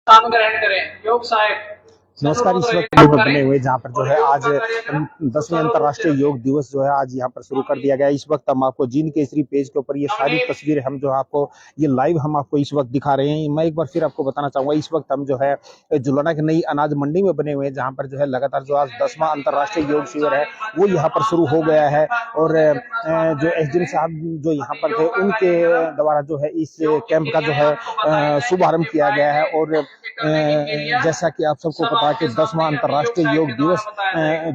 स्थान ग्रहण करें। योग सहायक नमस्कार। इस वक्त लोग बने हुए जहाँ पर जो है आज 10वें अंतर्राष्ट्रीय योग दिवस जो है आज यहाँ पर शुरू कर दिया गया है। इस वक्त हम आपको जीन केसरी पेज के ऊपर ये सारी तस्वीरें हम जो आपको ये लाइव हम आपको इस वक्त दिखा रहे हैं। मैं एक बार फिर आपको बताना चाहूंगा, इस वक्त हम जो है जुलाना की नई अनाज मंडी में बने हुए हैं जहाँ पर जो है लगातार जो आज 10वां अंतर्राष्ट्रीय योग शिविर है वो यहाँ पर शुरू हो गया है। और जो एसडीएम साहब जो यहाँ पर थे उनके द्वारा जो है इस कैंप का जो है शुभारंभ किया गया है। और जैसा कि आप सबको पता है कि 10वां अंतर्राष्ट्रीय योग दिवस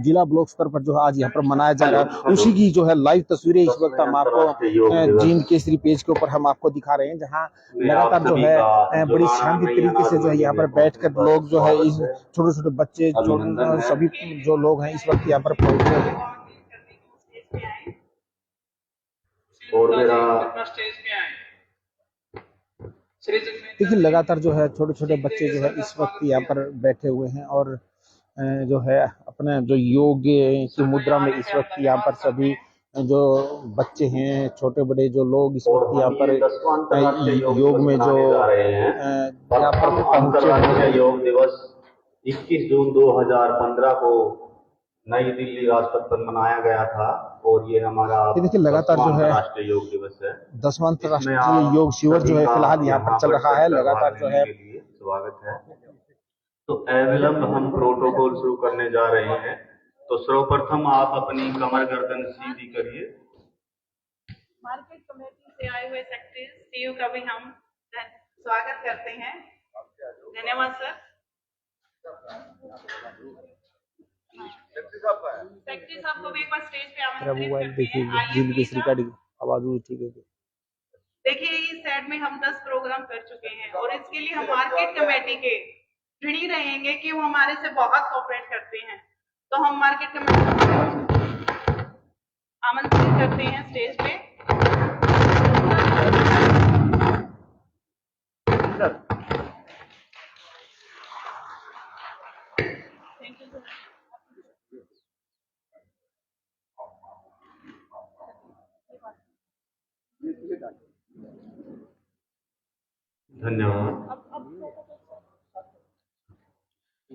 जिला ब्लॉक स्तर पर जो है आज यहाँ पर मनाया जा रहा है, उसी की जो है लाइव तस्वीरें इस वक्त हम आपको जीन केसरी पेज के ऊपर हम आपको दिखा रहे हैं, जहाँ लगातार जो है बड़ी शांति तरीके से जो है यहाँ पर बैठकर लोग जो है इस छोटे छोटे बच्चे सभी जो लोग हैं इस वक्त यहाँ पर पहुंचे हैं। और मेरा देखिए लगातार जो है छोटे छोटे बच्चे जो है इस वक्त यहाँ पर बैठे हुए हैं और जो है अपने जो योग की मुद्रा में इस वक्त यहाँ पर सभी जो बच्चे हैं छोटे बड़े जो लोग इस वक्त यहाँ पर योग में जो यहाँ पर पहुंचे हैं। योग दिवस 21 जून 2015 को नई दिल्ली राजपथ पर मनाया गया था और ये हमारा देखिए लगातार जो है राष्ट्रीय योग दिवस है। 10वां अंतर्राष्ट्रीय योग शिविर जो है फिलहाल यहाँ पर चल रहा है। लगातार जो है स्वागत है। तो अविलंब हम प्रोटोकॉल शुरू करने जा रहे हैं। तो सर्वप्रथम आप अपनी कमर गर्दन सीधी करिए। मार्केट कमेटी से आए हुए सेक्रेटरी सीयू का भी हम स्वागत करते हैं। धन्यवाद सर। सेक्रेटरी साहब को भी एक बार स्टेज पे आमंत्रित करते हैं। जीन केसरी का आवाज ठीक है। देखिए इस साइड में हम 10 प्रोग्राम कर चुके हैं और इसके लिए हम मार्केट कमेटी के ऋणी रहेंगे कि वो हमारे से बहुत कोऑपरेट करते हैं। तो हम मार्केट कमेटी आमंत्रित करते हैं स्टेज पे। Thank you sir. धन्यवाद।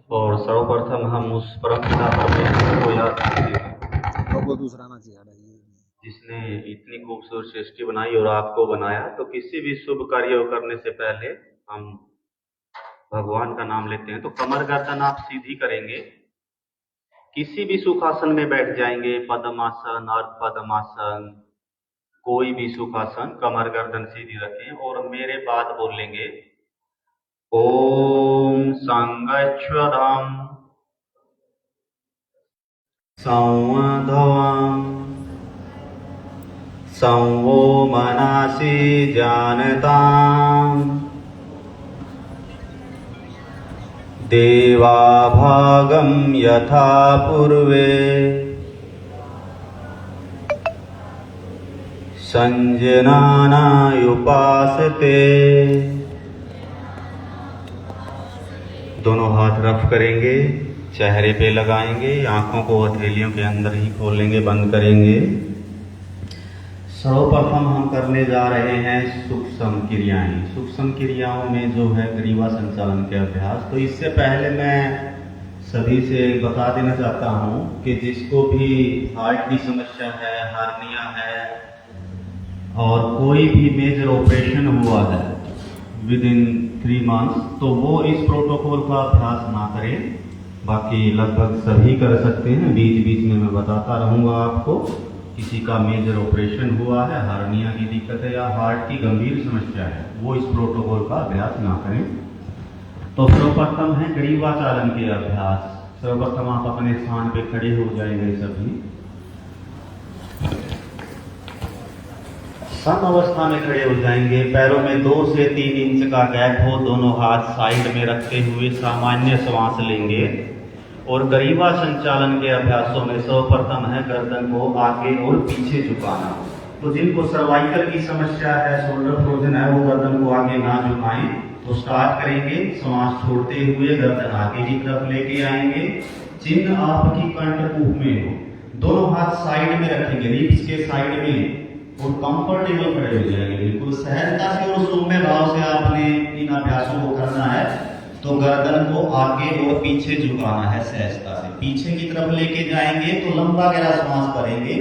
और सर्वप्रथम हम उस परमपिता परमेश्वर को याद करते हैं जिसने इतनी खूबसूरत सृष्टि बनाई और आपको बनाया। तो किसी भी शुभ कार्य करने से पहले हम भगवान का नाम लेते हैं। तो कमर गर्दन आप सीधी करेंगे, किसी भी सुखासन में बैठ जाएंगे, पद्मासन, अर्ध पद्मासन, कोई भी सुखासन, कमर गर्दन सीधी रखें और मेरे बाद बोलेंगे ओम संगच्छ्वदं संवधवं संवो मनसि जानतां देवाभागं यथा पूर्वे संजनाना उपासते। दोनों हाथ रफ करेंगे, चेहरे पे लगाएंगे, आंखों को हथेलियों के अंदर ही खोलेंगे, बंद करेंगे। सर्वप्रथम हम करने जा रहे हैं सूक्ष्म क्रियाएं। सूक्ष्म क्रियाओं में जो है ग्रीवा संचालन के अभ्यास। तो इससे पहले मैं सभी से बता देना चाहता हूं कि जिसको भी हार्ट की समस्या है, हार्निया है और कोई भी मेजर ऑपरेशन हुआ है विद इन 3 मंथ्स, तो वो इस प्रोटोकॉल का अभ्यास ना करें। बाकी लगभग सभी कर सकते हैं। बीच बीच में मैं बताता रहूँगा आपको। किसी का मेजर ऑपरेशन हुआ है, हार्निया की दिक्कत है या हार्ट की गंभीर समस्या है, वो इस प्रोटोकॉल का अभ्यास ना करें। तो सर्वप्रथम है ग्रीवा चालन के अभ्यास। सर्वप्रथम आप अपने स्थान पे खड़े हो जाएंगे सभी। सम अवस्था में खड़े हो जाएंगे। पैरों में 2 से 3 इंच का गैप हो। दोनों हाथ साइड में रखते हुए सामान्य श्वास लेंगे और ग्रीवा संचालन के अभ्यासों में सर्वप्रथम है गर्दन को आगे और पीछे झुकाना। तो जिनको सर्वाइकल की समस्या है, शोल्डर फ्रोजन है, वो गर्दन को आगे ना झुकाएं। तो स्टार्ट करेंगे श्वास छोड़ते हुए, गर्दन आगे की तरफ लेके आएंगे। चिन्ह आपकी कंठकूप में हो। दोनों हाथ साइड में रखेंगे, रिब्स के साइड में, और कंफर्टेबल खड़े हो जाएंगे। बिल्कुल सहजता से और सौम्य भाव से आपने इन अभ्यासों को करना है। तो गर्दन को आगे और पीछे झुकाना है सहजता से। पीछे की तरफ लेके जाएंगे तो लंबा गहरा श्वास भरेंगे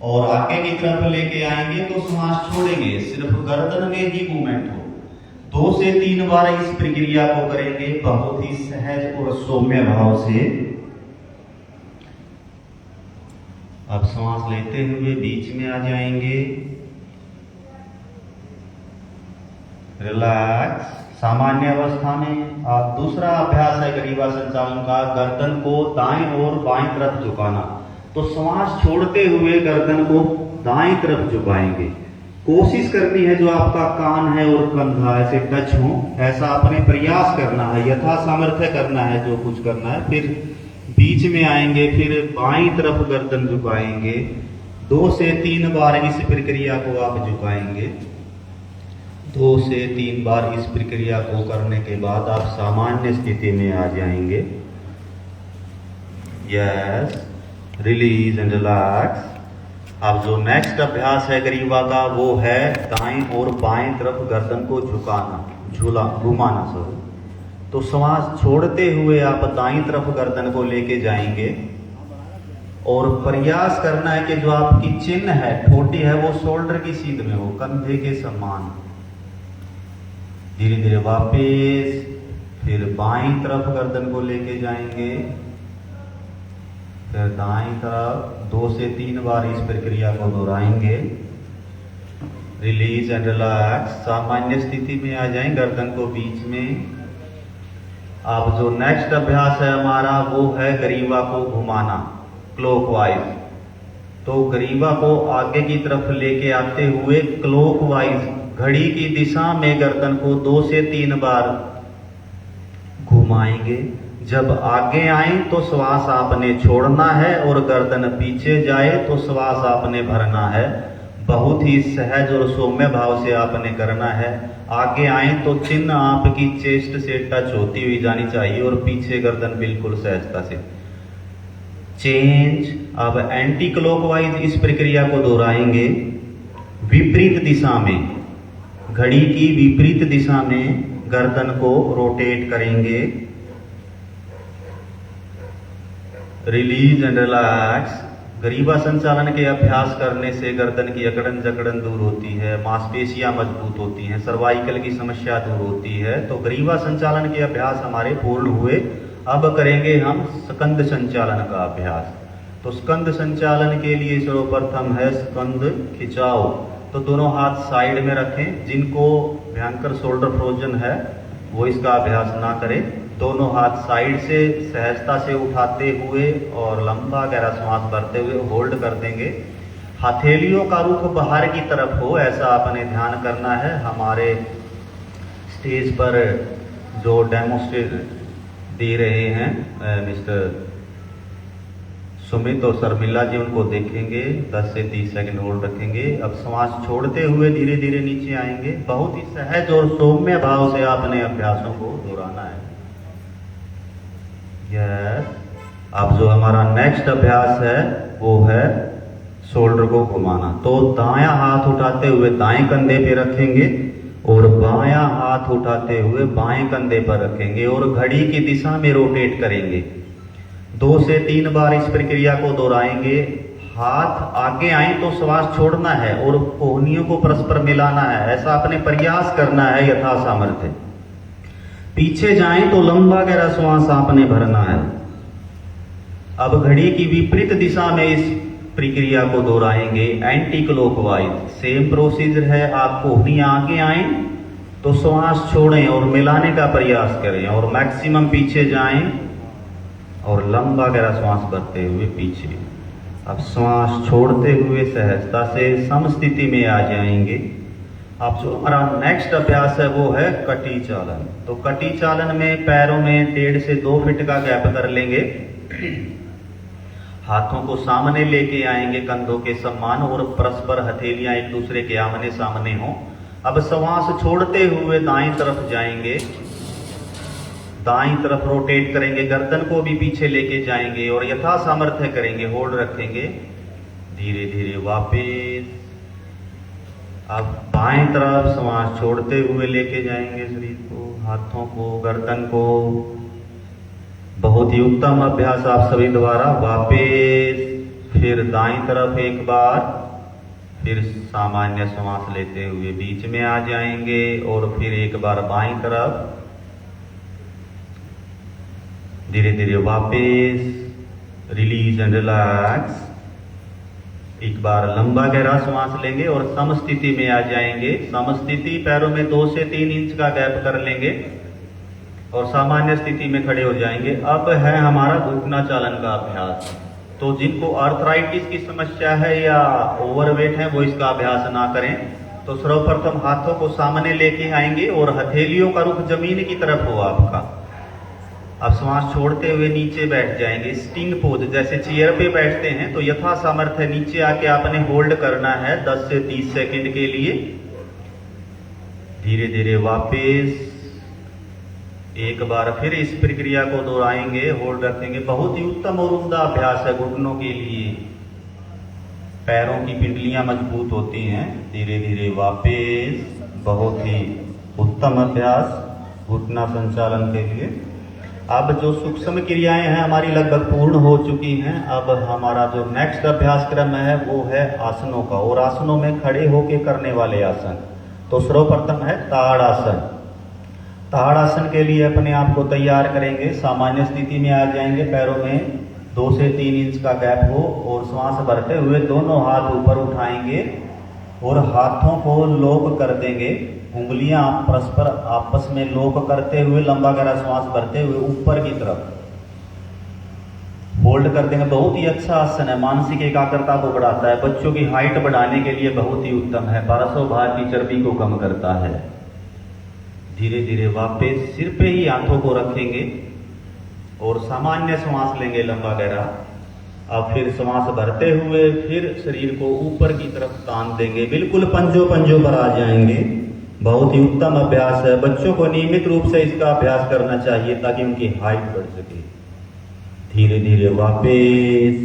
और आगे की तरफ लेके आएंगे तो श्वास छोड़ेंगे। सिर्फ गर्दन में ही मूवमेंट हो। 2 से 3 बार इस प्रक्रिया को करेंगे बहुत ही सहज और सौम्य भाव से। अब सांस लेते हुए बीच में आ जाएंगे, रिलैक्स। सामान्य अवस्था में आप दूसरा अभ्यास है ग्रीवा संचालन का, गर्दन को दाएं और बाएं तरफ झुकाना। तो श्वास छोड़ते हुए गर्दन को दाएं तरफ झुकाएंगे। कोशिश करनी है जो आपका कान है और कंधा ऐसे टच हो, ऐसा अपने प्रयास करना है, यथा सामर्थ्य करना है जो कुछ करना है। फिर बीच में आएंगे, फिर बाईं तरफ गर्दन झुकाएंगे। 2 से 3 बार इस प्रक्रिया को आप झुकाएंगे। 2 से 3 बार इस प्रक्रिया को करने के बाद आप सामान्य स्थिति में आ जाएंगे। Yes, release and relax. अब जो नेक्स्ट अभ्यास है ग्रीवा का वो है दाएं और बाएं तरफ गर्दन को घुमाना। तो श्वास छोड़ते हुए आप दाईं तरफ गर्दन को लेके जाएंगे और प्रयास करना है कि जो आपकी चिन्ह है, ठोटी है, वो शोल्डर की सीध में हो, कंधे के समान। धीरे धीरे वापस, फिर बाईं तरफ गर्दन को लेके जाएंगे, फिर दाईं तरफ। 2 से 3 बार इस प्रक्रिया को दोहराएंगे। Release and relax. सामान्य स्थिति में आ जाएं, गर्दन को बीच में। अब जो नेक्स्ट अभ्यास है हमारा वो है ग्रीवा को घुमाना क्लॉकवाइज। तो ग्रीवा को आगे की तरफ लेके आते हुए क्लॉकवाइज घड़ी की दिशा में गर्दन को 2 से 3 बार घुमाएंगे। जब आगे आए तो श्वास आपने छोड़ना है और गर्दन पीछे जाए तो श्वास आपने भरना है। बहुत ही सहज और सौम्य भाव से आपने करना है। आगे आए तो चिन्ह आपकी चेस्ट से टच होती हुई जानी चाहिए और पीछे गर्दन बिल्कुल सहजता से। चेंज। अब एंटी क्लॉकवाइज इस प्रक्रिया को दोहराएंगे विपरीत दिशा में। घड़ी की विपरीत दिशा में गर्दन को रोटेट करेंगे। Release and relax. ग्रीवा संचालन के अभ्यास करने से गर्दन की अकड़न जकड़न दूर होती है, मांसपेशियां मजबूत होती हैं, सर्वाइकल की समस्या दूर होती है। तो ग्रीवा संचालन के अभ्यास हमारे पूर्ण हुए। अब करेंगे हम स्कंद संचालन का अभ्यास। तो स्कंद संचालन के लिए सर्वप्रथम है स्कंद खिंचाव। तो दोनों हाथ साइड में रखें। जिनको भयंकर शोल्डर फ्रोजन है वो इसका अभ्यास ना करें। दोनों हाथ साइड से सहजता से उठाते हुए और लंबा गहरा श्वास भरते हुए होल्ड कर देंगे। हथेलियों का रुख बाहर की तरफ हो, ऐसा आपने ध्यान करना है। हमारे स्टेज पर जो डेमोस्ट्रेट दे रहे हैं मिस्टर सुमित और शर्मिला जी, उनको देखेंगे। 10 से 30 सेकंड होल्ड रखेंगे। अब श्वास छोड़ते हुए धीरे धीरे नीचे आएंगे। बहुत ही सहज और सौम्य भाव से आपने अभ्यासों को दोहराना है। यस। अब जो हमारा नेक्स्ट अभ्यास है वो है शोल्डर को घुमाना। तो दायां हाथ उठाते हुए दाएं कंधे पे रखेंगे और बायां हाथ उठाते हुए बाएं कंधे पर रखेंगे और घड़ी की दिशा में रोटेट करेंगे। 2 से 3 बार इस प्रक्रिया को दोहराएंगे। हाथ आगे आए तो श्वास छोड़ना है और कोहनियों को परस्पर मिलाना है, ऐसा अपने प्रयास करना है यथा सामर्थ्य। पीछे जाएं तो लंबा गहरा श्वास आपने भरना है। अब घड़ी की विपरीत दिशा में इस प्रक्रिया को दोहराएंगे एंटी क्लॉकवाइज। सेम प्रोसीजर है। आप कोहनियां आगे आए तो श्वास छोड़ें और मिलाने का प्रयास करें और मैक्सिमम पीछे जाएं और लंबा गहरा श्वास भरते हुए पीछे। अब श्वास छोड़ते हुए सहजता से समस्थिति में आ जाएंगे। अब जो हमारा नेक्स्ट अभ्यास है वो है कटी चालन। तो कटी चालन में पैरों में 1.5 से 2 फीट का गैप कर लेंगे। हाथों को सामने लेके आएंगे कंधों के समान और परस्पर हथेलियां एक दूसरे के आमने सामने हो। अब श्वास छोड़ते हुए दाएं तरफ जाएंगे, दाईं तरफ रोटेट करेंगे, गर्दन को भी पीछे लेके जाएंगे और यथा सामर्थ्य करेंगे, होल्ड रखेंगे। धीरे धीरे वापस। अब बाएं तरफ श्वास छोड़ते हुए लेके जाएंगे शरीर को, हाथों को, गर्दन को। बहुत ही उत्तम अभ्यास आप सभी द्वारा। वापस फिर दाईं तरफ एक बार, फिर सामान्य श्वास लेते हुए बीच में आ जाएंगे और फिर एक बार बाईं तरफ। धीरे धीरे वापस रिलीज एंड रिलैक्स। एक बार लंबा गहरा श्वास लेंगे और समस्थिति में आ जाएंगे। समस्थिति, पैरों में 2 से 3 इंच का गैप कर लेंगे और सामान्य स्थिति में खड़े हो जाएंगे। अब है हमारा घुटना चालन का अभ्यास। तो जिनको आर्थराइटिस की समस्या है या ओवरवेट है वो इसका अभ्यास ना करें। तो सर्वप्रथम हाथों को सामने लेके आएंगे और हथेलियों का रुख जमीन की तरफ हो आपका। अब श्वास छोड़ते हुए नीचे बैठ जाएंगे। स्टिंग पोज, जैसे चेयर पे बैठते हैं तो यथा सामर्थ्य नीचे आके आपने होल्ड करना है 10 से 30 सेकंड के लिए। धीरे धीरे वापस एक बार फिर इस प्रक्रिया को दोहराएंगे, होल्ड रखेंगे। बहुत ही उत्तम और उम्दा अभ्यास है घुटनों के लिए। पैरों की पिंडलियां मजबूत होती हैं। धीरे धीरे वापस, बहुत ही उत्तम अभ्यास घुटना संचालन के लिए। अब जो सूक्ष्म क्रियाएं हैं हमारी लगभग पूर्ण हो चुकी हैं। अब हमारा जो नेक्स्ट अभ्यास क्रम है वो है आसनों का, और आसनों में खड़े होके करने वाले आसन। तो सर्वप्रथम है ताड़ासन। ताड़ासन के लिए अपने आप को तैयार करेंगे। सामान्य स्थिति में आ जाएंगे, पैरों में 2 से 3 इंच का गैप हो और श्वास भरते हुए दोनों हाथ ऊपर उठाएंगे और हाथों को लॉक कर देंगे। उंगलियां परस्पर आपस में लॉक करते हुए लंबा गहरा श्वास भरते हुए ऊपर की तरफ होल्ड कर देंगे। बहुत ही अच्छा आसन है, मानसिक एकाग्रता को बढ़ाता है, बच्चों की हाइट बढ़ाने के लिए बहुत ही उत्तम है, 1200 भार की चर्बी को कम करता है। धीरे धीरे वापस सिर पे ही हाथों को रखेंगे और सामान्य श्वास लेंगे लंबा गहरा। अब फिर श्वास भरते हुए फिर शरीर को ऊपर की तरफ तान देंगे, बिल्कुल पंजों पर आ जाएंगे। बहुत ही उत्तम अभ्यास है। बच्चों को नियमित रूप से इसका अभ्यास करना चाहिए ताकि उनकी हाइट बढ़ सके। धीरे धीरे वापस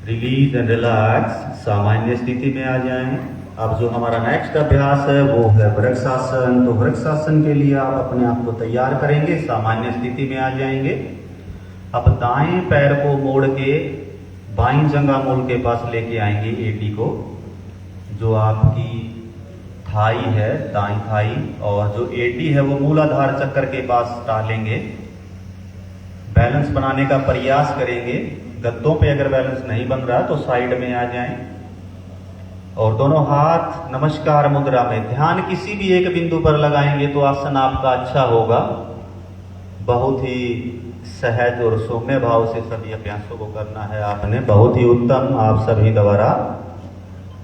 रिलीज एंड रिलैक्स, सामान्य स्थिति में आ जाएं। अब जो हमारा नेक्स्ट अभ्यास है वो है वृक्षासन। तो वृक्षासन के लिए आप अपने आप को तैयार करेंगे, सामान्य स्थिति में आ जाएंगे। अब दाएं पैर को मोड़ के बाईं जंघामूल के पास लेके आएंगे एडी को, जो आपकी थाई है, दाईं थाई, और जो एडी है वो मूलाधार चक्कर के पास डालेंगे। बैलेंस बनाने का प्रयास करेंगे। गद्दों पे अगर बैलेंस नहीं बन रहा तो साइड में आ जाएं और दोनों हाथ नमस्कार मुद्रा में, ध्यान किसी भी एक बिंदु पर लगाएंगे तो आसन आपका अच्छा होगा। बहुत ही सहज और सौम्य भाव से सभी अभ्यासों को करना है आपने। बहुत ही उत्तम आप सभी द्वारा।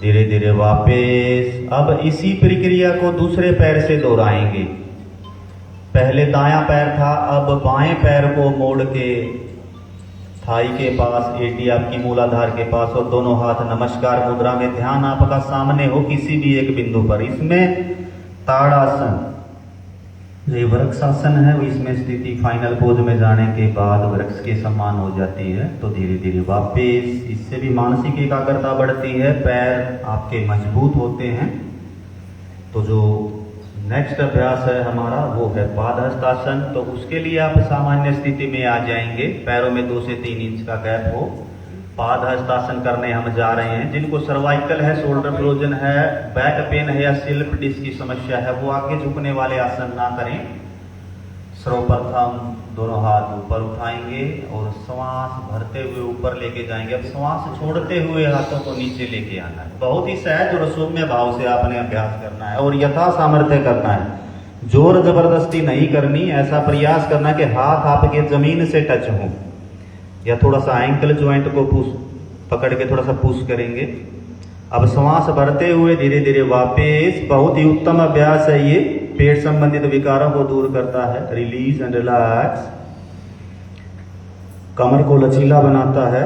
धीरे धीरे वापस। अब इसी प्रक्रिया को दूसरे पैर से दोहराएंगे। पहले दायां पैर था, अब बाएं पैर को मोड़ के थाई के पास, एडी आपकी मूलाधार के पास, और दोनों हाथ नमस्कार मुद्रा में, ध्यान आपका सामने हो किसी भी एक बिंदु पर। इसमें ताड़ासन, ये वृक्षासन है, इसमें स्थिति फाइनल पोज में जाने के बाद वृक्ष के समान हो जाती है। तो धीरे धीरे वापस, इससे भी मानसिक एकाग्रता बढ़ती है, पैर आपके मजबूत होते हैं। तो जो नेक्स्ट अभ्यास है हमारा वो है पादहस्तासन। तो उसके लिए आप सामान्य स्थिति में आ जाएंगे, पैरों में 2 से 3 इंच का गैप हो। पादहस्तासन करने हम जा रहे हैं। जिनको सर्वाइकल है, शोल्डर फ्रोजन है, बैक पेन है या स्लिप डिस्क की समस्या है वो आगे झुकने वाले आसन ना करें। सर्वप्रथम दोनों हाथ ऊपर उठाएंगे और श्वास भरते हुए ऊपर लेके जाएंगे। अब श्वास छोड़ते हुए हाथों को नीचे लेके आना है। बहुत ही सहज और सौम्य भाव से आपने अभ्यास करना है और यथा सामर्थ्य करना है। जोर जबरदस्ती नहीं करनी। ऐसा प्रयास करना कि हाथ आपके जमीन से टच हो, या थोड़ा सा एंकल ज्वाइंट को पकड़ के थोड़ा सा पुश करेंगे। अब श्वास भरते हुए धीरे धीरे वापस। बहुत ही उत्तम अभ्यास है ये, पेट संबंधित विकारों को दूर करता है। रिलीज एंड रिलैक्स, कमर को लचीला बनाता है।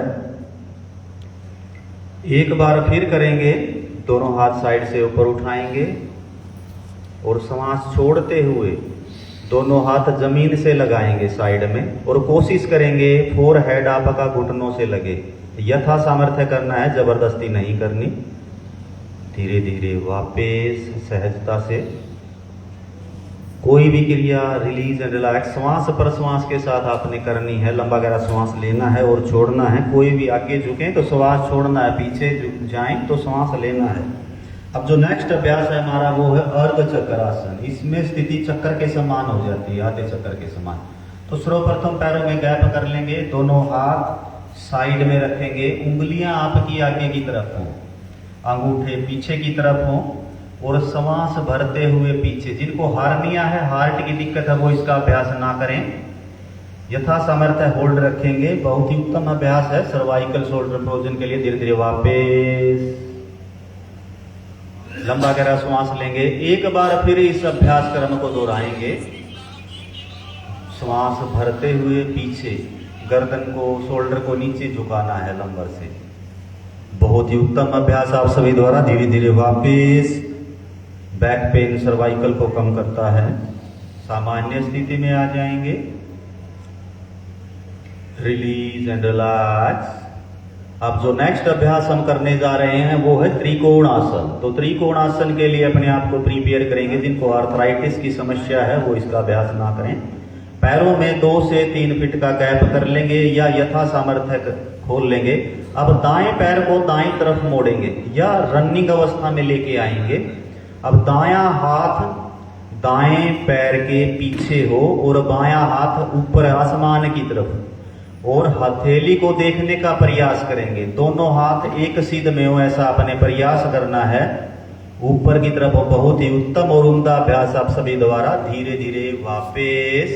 एक बार फिर करेंगे, दोनों हाथ साइड से ऊपर उठाएंगे और श्वास छोड़ते हुए दोनों हाथ जमीन से लगाएंगे साइड में, और कोशिश करेंगे फोरहेड आपका घुटनों से लगे। यथा सामर्थ्य करना है, जबरदस्ती नहीं करनी। धीरे धीरे वापस सहजता से, कोई भी क्रिया रिलीज एंड रिलैक्स श्वास पर श्वास के साथ आपने करनी है। लंबा गहरा श्वास लेना है और छोड़ना है। कोई भी आगे झुकें तो श्वास छोड़ना है, पीछे झुक जाएं तो श्वास लेना है। अब जो नेक्स्ट अभ्यास है हमारा वो है अर्ध चक्रासन। इसमें स्थिति चक्कर के समान हो जाती है, आधे चक्कर के समान। तो सर्वप्रथम पैरों में गैप कर लेंगे, दोनों हाथ साइड में रखेंगे, उंगलियां आपकी आगे की तरफ हों, अंगूठे पीछे की तरफ हों और श्वास भरते हुए पीछे। जिनको हार्निया है, हार्ट की दिक्कत है, वो इसका अभ्यास ना करें। यथा सामर्थ्य होल्ड रखेंगे। बहुत ही उत्तम अभ्यास है सर्वाइकल शोल्डर फ्रोजन के लिए। धीरे धीरे वापस लंबा गहरा श्वास लेंगे। एक बार फिर इस अभ्यास क्रम को दोहराएंगे। श्वास भरते हुए पीछे, गर्दन को, शोल्डर को नीचे झुकाना है लंबर से। बहुत ही उत्तम अभ्यास आप सभी द्वारा। धीरे धीरे वापस। बैक पेन सर्वाइकल को कम करता है। सामान्य स्थिति में आ जाएंगे। Release and relax. अब जो नेक्स्ट अभ्यास हम करने जा रहे हैं वो है त्रिकोण आसन। तो त्रिकोण आसन के लिए अपने आप को प्रिपेयर करेंगे। जिनको आर्थराइटिस की समस्या है वो इसका अभ्यास ना करें। पैरों में 2 से 3 फीट का गैप कर लेंगे या यथा सामर्थ्य खोल लेंगे। अब दाएं पैर को दाएं तरफ मोड़ेंगे या रनिंग अवस्था में लेके आएंगे। अब दायां हाथ दाएं पैर के पीछे हो और बायां हाथ ऊपर आसमान की तरफ और हथेली को देखने का प्रयास करेंगे। दोनों हाथ एक सीध में हो, ऐसा अपने प्रयास करना है ऊपर की तरफ। बहुत ही उत्तम और उम्दा अभ्यास आप सभी द्वारा। धीरे धीरे वापस।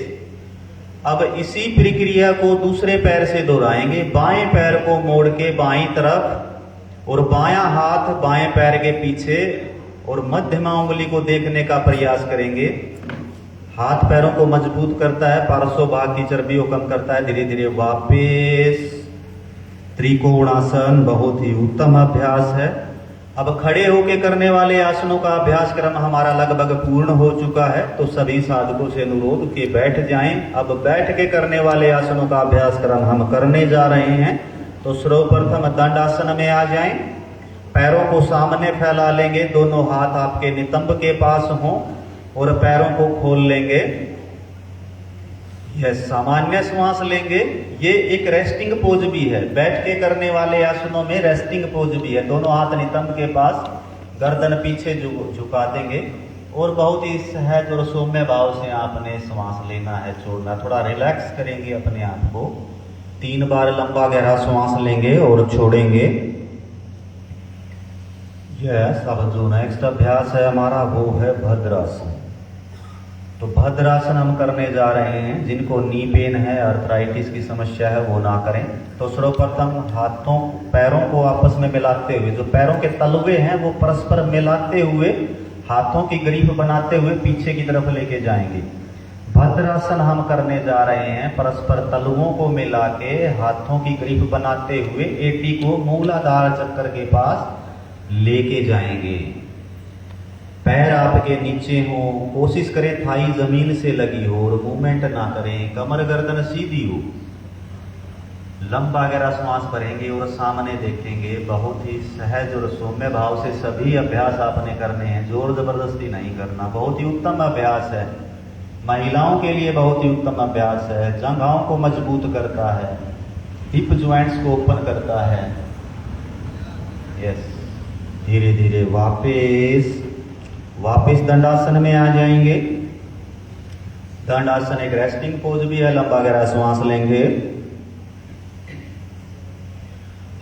अब इसी प्रक्रिया को दूसरे पैर से दोहराएंगे। बाएं पैर को मोड़ के बाईं तरफ और बायां हाथ बाएं पैर के पीछे और मध्यमा उंगली को देखने का प्रयास करेंगे। हाथ पैरों को मजबूत करता है, पार्श्व भाग की चर्बी को कम करता है। धीरे धीरे वापस। त्रिकोण आसन बहुत ही उत्तम अभ्यास है। अब खड़े होके करने वाले आसनों का अभ्यास क्रम हमारा लगभग पूर्ण हो चुका है। तो सभी साधकों से अनुरोध कि बैठ जाएं। अब बैठ के करने वाले आसनों का अभ्यास क्रम हम करने जा रहे हैं। तो सर्वप्रथम दंडासन में आ जाएं। पैरों को सामने फैला लेंगे। दोनों हाथ आपके नितंब के पास हों और पैरों को खोल लेंगे। यह सामान्य श्वास लेंगे। ये एक रेस्टिंग पोज भी है। बैठ के करने वाले आसनों में रेस्टिंग पोज भी है। दोनों हाथ नितंब के पास, गर्दन पीछे झुका देंगे और बहुत ही सहज और सौम्य भाव से आपने श्वास लेना है, छोड़ना। थोड़ा रिलैक्स करेंगे अपने आप को। 3 बार लंबा गहरा श्वास लेंगे और छोड़ेंगे। यस। अब जो नेक्स्ट अभ्यास है हमारा वो है भद्रासन। तो भद्रासन हम करने जा रहे हैं। जिनको नी पेन है, आर्थराइटिस की समस्या है, वो ना करें। तो सर्वप्रथम हाथों पैरों को आपस में मिलाते हुए, जो पैरों के तलवे हैं वो परस्पर मिलाते हुए, हाथों की ग्रिप बनाते हुए पीछे की तरफ लेके जाएंगे। भद्रासन हम करने जा रहे हैं। परस्पर तलवों को मिला के हाथों की ग्रिप बनाते हुए एटी को मूलाधार चक्कर के पास लेके जाएंगे। पैर आपके नीचे हो, कोशिश करें थाई जमीन से लगी हो और मूवमेंट ना करें। कमर गर्दन सीधी हो। लंबा गहरा श्वास भरेंगे और सामने देखेंगे। बहुत ही सहज और सौम्य भाव से सभी अभ्यास आपने करने हैं। जोर जबरदस्ती नहीं करना। बहुत ही उत्तम अभ्यास है। महिलाओं के लिए बहुत ही उत्तम अभ्यास है। जंघाओं को मजबूत करता है, हिप ज्वाइंट्स को ओपन करता है। यस। धीरे धीरे वापस दंडासन में आ जाएंगे। दंडासन एक रेस्टिंग पोज भी है। लंबा गहरा श्वास लेंगे।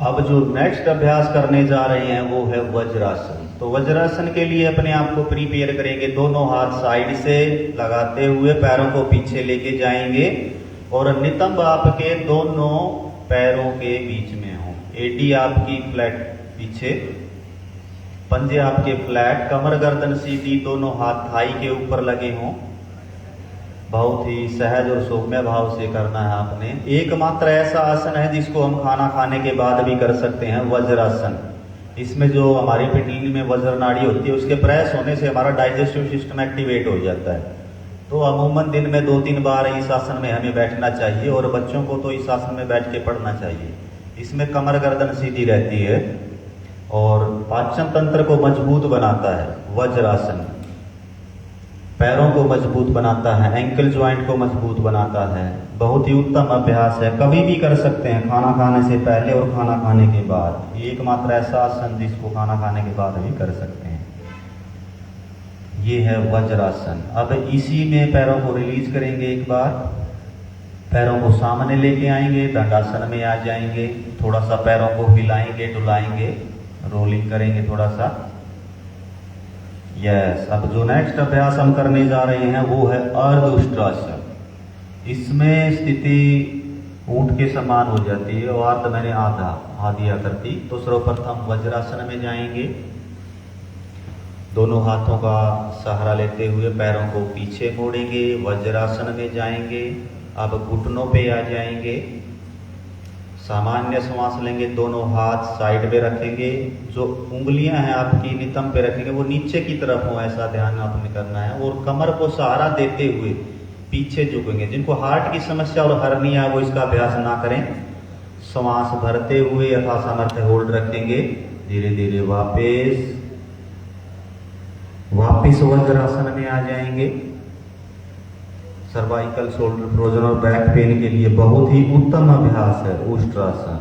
अब जो नेक्स्ट अभ्यास करने जा रहे हैं वो है वज्रासन। तो वज्रासन के लिए अपने आप को प्रिपेयर करेंगे। दोनों हाथ साइड से लगाते हुए पैरों को पीछे लेके जाएंगे और नितंब आपके दोनों पैरों के बीच में हो। एडी आपकी फ्लैट पीछे, पंजे आपके फ्लैट, कमर गर्दन सीधी, दोनों हाथ थाई के ऊपर लगे हों। बहुत ही सहज और सौम्य भाव से करना है आपने। एकमात्र ऐसा आसन है जिसको हम खाना खाने के बाद भी कर सकते हैं, वज्रासन। इसमें जो हमारी पिंडली में वज्र नाड़ी होती है उसके प्रेस होने से हमारा डाइजेस्टिव सिस्टम एक्टिवेट हो जाता है। तो अमूमन दिन में 2-3 बार इस आसन में हमें बैठना चाहिए और बच्चों को तो इस आसन में बैठ के पढ़ना चाहिए। इसमें कमर गर्दन सीधी रहती है और पाचन तंत्र को मजबूत बनाता है वज्रासन। पैरों को मजबूत बनाता है, एंकल ज्वाइंट को मजबूत बनाता है। बहुत ही उत्तम अभ्यास है, कभी भी कर सकते हैं, खाना खाने से पहले और खाना खाने के बाद। एकमात्र ऐसा आसन जिसको खाना खाने के बाद भी कर सकते हैं। ये है वज्रासन। अब इसी में पैरों को रिलीज करेंगे। एक बार पैरों को सामने लेके आएंगे, दंडासन में आ जाएंगे, थोड़ा सा पैरों को हिलाएंगे, डुलाएंगे, रोलिंग करेंगे थोड़ा सा। यस। अब जो नेक्स्ट अभ्यास हम करने जा रहे हैं वो है अर्धउष्ट्रासन। इसमें स्थिति ऊंट के समान हो जाती है और अर्ध मैंने आधा दिया करती। तो सर्वप्रथम वज्रासन में जाएंगे, दोनों हाथों का सहारा लेते हुए पैरों को पीछे मोड़ेंगे, वज्रासन में जाएंगे। अब घुटनों पे आ जाएंगे, सामान्य श्वास लेंगे, दोनों हाथ साइड में रखेंगे, जो उंगलियां हैं आपकी नितंब पे रखेंगे, वो नीचे की तरफ हो, ऐसा ध्यान आपने करना है। और कमर को सहारा देते हुए पीछे झुकेंगे। जिनको हार्ट की समस्या और हर्निया है वो इसका अभ्यास ना करें। श्वास भरते हुए यथा सामर्थ्य होल्ड रखेंगे, धीरे धीरे वापिस वज्रासन में आ जाएंगे। सर्वाइकल, शोल्डर फ्रोजन और बैक पेन के लिए बहुत ही उत्तम अभ्यास है उष्ट्रासन।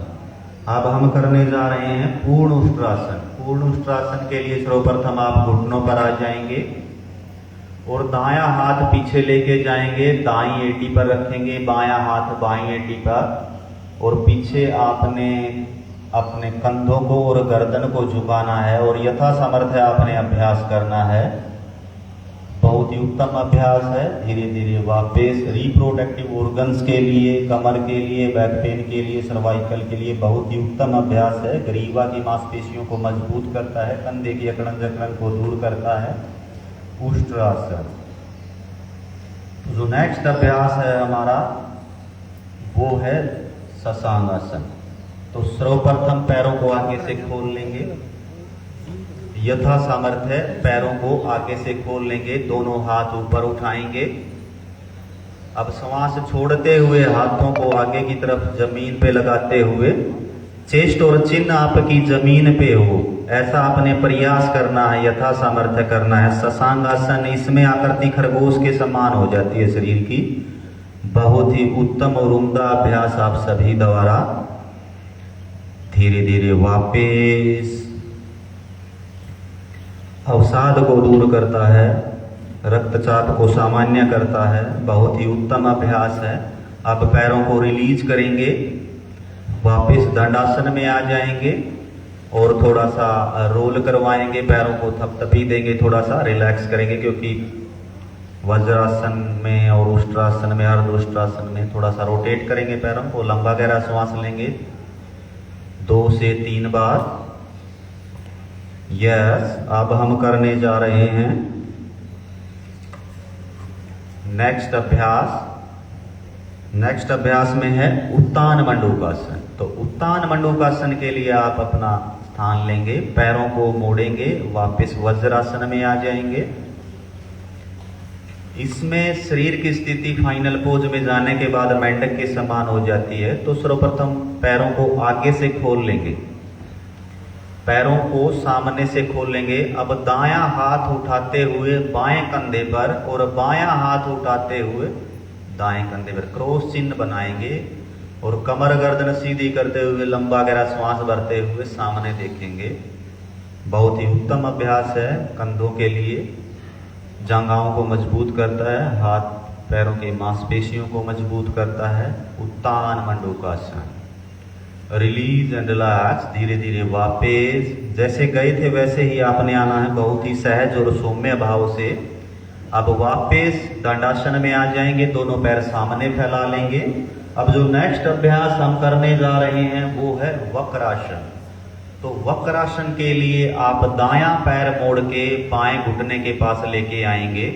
अब हम करने जा रहे हैं पूर्ण उष्ट्रासन। पूर्ण उष्ट्रासन के लिए सर्वप्रथम आप घुटनों पर आ जाएंगे और दायां हाथ पीछे लेके जाएंगे, दाईं एटी पर रखेंगे, बायां हाथ बाईं एटी पर, और पीछे आपने अपने कंधों को और गर्दन को झुकाना है और यथा सामर्थ्य आपने अभ्यास करना है। बहुत ही उत्तम अभ्यास है। धीरे धीरे वापस रिप्रोडक्टिव ऑर्गन्स के लिए, कमर के लिए, बैक पेन के लिए, सर्वाइकल के लिए बहुत ही उत्तम अभ्यास है। ग्रीवा की मांसपेशियों को मजबूत करता है, कंधे की अकड़न जकड़न को दूर करता है उष्ट्रासन। जो नेक्स्ट अभ्यास है हमारा वो है शशांगासन। तो सर्वप्रथम पैरों को आगे से खोल लेंगे, यथा सामर्थ्य पैरों को आगे से खोल लेंगे, दोनों हाथ ऊपर उठाएंगे। अब श्वास छोड़ते हुए हाथों को आगे की तरफ जमीन पे लगाते हुए चेस्ट और चिन्ह आपकी जमीन पे हो, ऐसा आपने प्रयास करना है, यथा सामर्थ्य करना है। शशांगासन, इसमें आकृति खरगोश के समान हो जाती है शरीर की। बहुत ही उत्तम और उम्दा अभ्यास आप सभी द्वारा। धीरे धीरे वापस अवसाद को दूर करता है, रक्तचाप को सामान्य करता है। बहुत ही उत्तम अभ्यास है। अब पैरों को रिलीज करेंगे, वापस दंडासन में आ जाएंगे और थोड़ा सा रोल करवाएंगे, पैरों को थपथपी देंगे, थोड़ा सा रिलैक्स करेंगे, क्योंकि वज्रासन में और उष्ट्रासन में, अर्धउष्ट्रासन में थोड़ा सा रोटेट करेंगे पैरों को। लंबा गहरा श्वास लेंगे 2 से 3 बार। यस। अब हम करने जा रहे हैं नेक्स्ट अभ्यास में है उत्तान मंडूकासन। तो उत्तान मंडूकासन के लिए आप अपना स्थान लेंगे, पैरों को मोड़ेंगे, वापस वज्रासन में आ जाएंगे। इसमें शरीर की स्थिति फाइनल पोज में जाने के बाद मेंढक के समान हो जाती है। तो सर्वप्रथम पैरों को आगे से खोल लेंगे, पैरों को सामने से खोल लेंगे। अब दायां हाथ उठाते हुए बाएं कंधे पर और बायां हाथ उठाते हुए दाएं कंधे पर क्रॉस चिन्ह बनाएंगे और कमर गर्दन सीधी करते हुए लंबा गहरा श्वास भरते हुए सामने देखेंगे। बहुत ही उत्तम अभ्यास है कंधों के लिए, जांघाओं को मजबूत करता है, हाथ पैरों की मांसपेशियों को मजबूत करता है। उत्तान मंडूकासन। Release and relax. धीरे धीरे वापस जैसे गए थे वैसे ही आपने आना है, बहुत ही सहज और सौम्य भाव से। अब वापस दंडासन में आ जाएंगे, दोनों पैर सामने फैला लेंगे। अब जो नेक्स्ट अभ्यास हम करने जा रहे हैं वो है वक्रासन। तो वक्रासन के लिए आप दायां पैर मोड़ के बाएं घुटने के पास लेके आएंगे,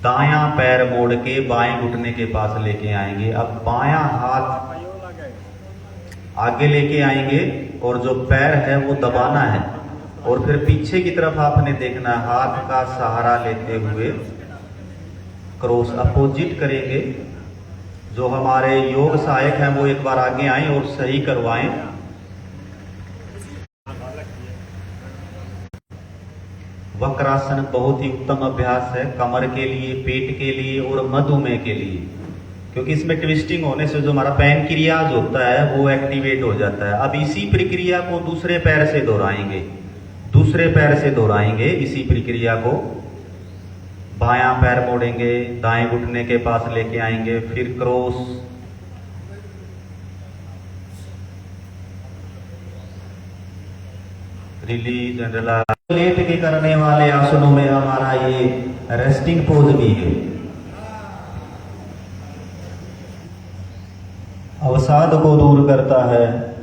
दायां पैर मोड़ के बाएं घुटने के पास लेके आएंगे। अब बायां हाथ आगे लेके आएंगे और जो पैर है वो दबाना है और फिर पीछे की तरफ आपने देखना है, हाथ का सहारा लेते हुए क्रॉस अपोजिट करेंगे। जो हमारे योग सहायक हैं वो एक बार आगे आएं और सही करवाएं। वक्रासन बहुत ही उत्तम अभ्यास है कमर के लिए, पेट के लिए और मधुमेह के लिए, क्योंकि इसमें ट्विस्टिंग होने से जो हमारा पैनक्रियाज होता है वो एक्टिवेट हो जाता है। अब इसी प्रक्रिया को दूसरे पैर से दोहराएंगे, इसी प्रक्रिया को बायां पैर मोड़ेंगे, दाएं घुटने के पास लेके आएंगे, फिर cross, release and relax. Late के करने वाले आसनों में हमारा ये रेस्टिंग पोज भी है। अवसाद को दूर करता है,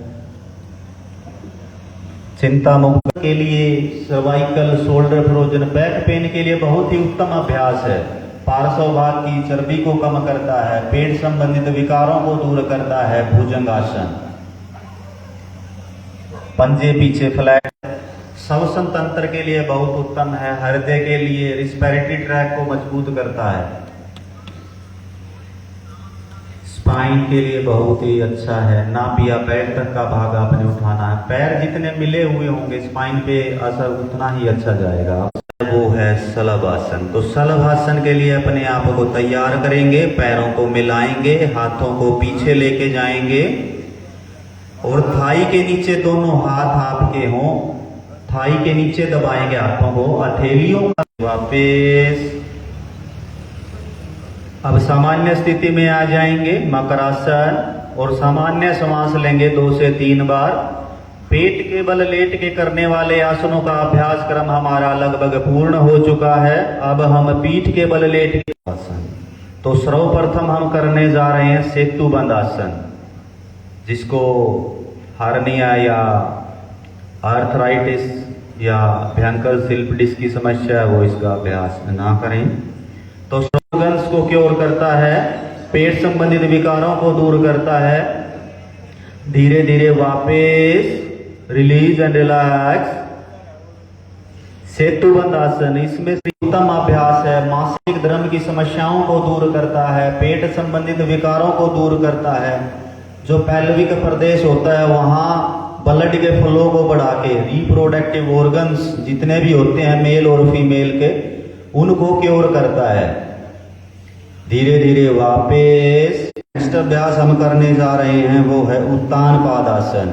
चिंता मुक्त के लिए, cervical, shoulder frozen, back pain के लिए बहुत ही उत्तम अभ्यास है। पार्श्व भाग की चर्बी को कम करता है, पेट संबंधित विकारों को दूर करता है भुजंगासन। पंजे पीछे फ्लैट, श्वसन तंत्र के लिए बहुत उत्तम है, हृदय के लिए, रिस्पिरेटरी ट्रैक को मजबूत करता है, स्पाइन के लिए बहुत ही अच्छा है। नाभिया पैर तक का भाग आपने उठाना है, पैर जितने मिले हुए होंगे स्पाइन पे असर उतना ही अच्छा जाएगा। वो है शलभासन। तो शलभासन के लिए अपने आप को तैयार करेंगे, पैरों को मिलाएंगे, हाथों को पीछे लेके जाएंगे और थाई के नीचे दोनों हाथ आपके हों, थाई के नीचे दबाएंगे हाथों को, हथेलियों का वापस। अब सामान्य स्थिति में आ जाएंगे, मकरासन, और सामान्य श्वास लेंगे 2 से 3 बार। पेट के बल लेट के करने वाले आसनों का अभ्यास क्रम हमारा लगभग पूर्ण हो चुका है। अब हम पीठ के बल लेट के आसन, तो सर्वप्रथम हम करने जा रहे हैं सेतु बंद आसन, जिसको हार्निया या आर्थराइटिस या भयंकर स्लिप डिस्क की समस्या है वो इसका अभ्यास ना करें। तो स्ट्रोगन्स को क्योर करता है, पेट संबंधित विकारों को दूर करता है। धीरे धीरे वापस, रिलीज एंड रिलैक्स। सेतुबंद आसन, इसमें उत्तम अभ्यास है, मासिक धर्म की समस्याओं को दूर करता है, पेट संबंधित विकारों को दूर करता है। जो पैल्विक प्रदेश होता है वहां ब्लड के फ्लो को बढ़ा के रिप्रोडक्टिव ऑर्गन्स जितने भी होते हैं मेल और फीमेल के, उनको क्योर करता है। धीरे धीरे वापस। नेक्स्ट अभ्यास हम करने जा रहे हैं वो है उत्तान पादासन।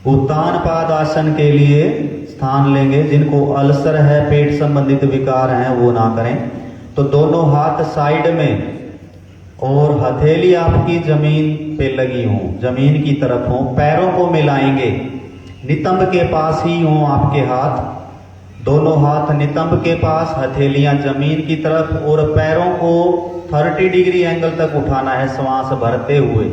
उत्तान पादासन के लिए स्थान लेंगे, जिनको अल्सर है, पेट संबंधित विकार हैं वो ना करें। तो दोनों हाथ साइड में और हथेली आपकी जमीन पे लगी हो, जमीन की तरफ हो, पैरों को मिलाएंगे, नितंब के पास ही हो आपके हाथ, दोनों हाथ नितंब के पास, हथेलियां जमीन की तरफ, और पैरों को 30 डिग्री एंगल तक उठाना है श्वास भरते हुए।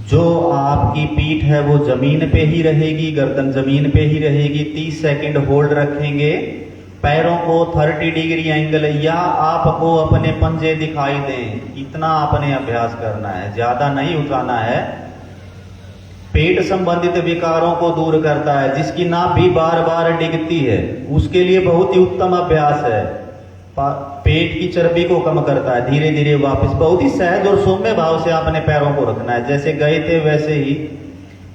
जो आपकी पीठ है वो जमीन पे ही रहेगी, गर्दन जमीन पे ही रहेगी। 30 सेकंड होल्ड रखेंगे, पैरों को 30 डिग्री एंगल, या आपको अपने पंजे दिखाई दें, इतना आपने अभ्यास करना है, ज्यादा नहीं उठाना है। पेट संबंधित विकारों को दूर करता है, जिसकी नाभ भी बार बार डिगती है उसके लिए बहुत ही उत्तम अभ्यास है। पेट की चर्बी को कम करता है। धीरे धीरे वापस, बहुत ही सहज और सौम्य भाव से आपने पैरों को रखना है, जैसे गए थे वैसे ही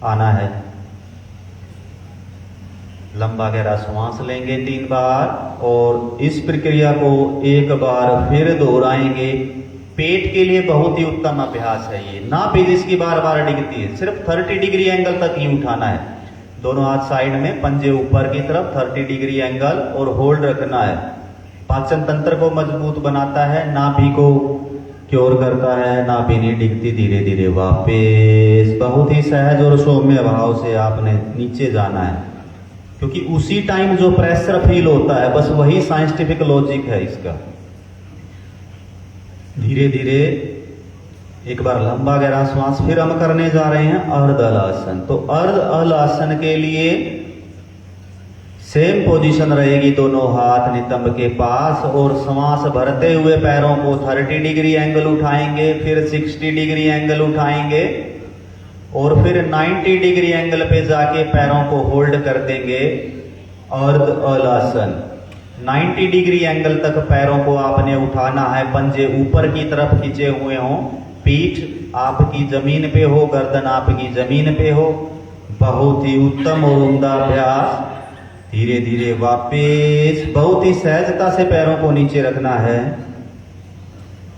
आना है। लंबा गहरा श्वास लेंगे 3 बार और इस प्रक्रिया को 1 बार फिर दोहराएंगे। पेट के लिए बहुत ही उत्तम अभ्यास है ये। नाभि जिसकी बार बार डिगती है, सिर्फ 30 डिग्री एंगल तक ही उठाना है। दोनों हाथ साइड में, पंजे ऊपर की तरफ, 30 डिग्री एंगल और होल्ड रखना है। पाचन तंत्र को मजबूत बनाता है, नाभि को क्योर करता है, नाभि नहीं डिगती। धीरे धीरे वापस, बहुत ही सहज और सौम्य भाव से आपने नीचे जाना है, क्योंकि उसी टाइम जो प्रेशर फील होता है बस वही साइंटिफिक लॉजिक है इसका। धीरे धीरे 1 बार लंबा गहरा श्वास। फिर हम करने जा रहे हैं अर्ध हल आसन। तो अर्ध हल आसन के लिए सेम पोजीशन रहेगी, दोनों हाथ नितंब के पास, और श्वास भरते हुए पैरों को 30 डिग्री एंगल उठाएंगे, फिर 60 डिग्री एंगल उठाएंगे और फिर 90 डिग्री एंगल पे जाके पैरों को होल्ड कर देंगे। अर्ध हल आसन, 90 डिग्री एंगल तक पैरों को आपने उठाना है, पंजे ऊपर की तरफ खींचे हुए हों, पीठ आपकी जमीन पे हो, गर्दन आपकी जमीन पे हो। बहुत ही उत्तम और उम्दा अभ्यास। धीरे धीरे वापस बहुत ही सहजता से पैरों को नीचे रखना है।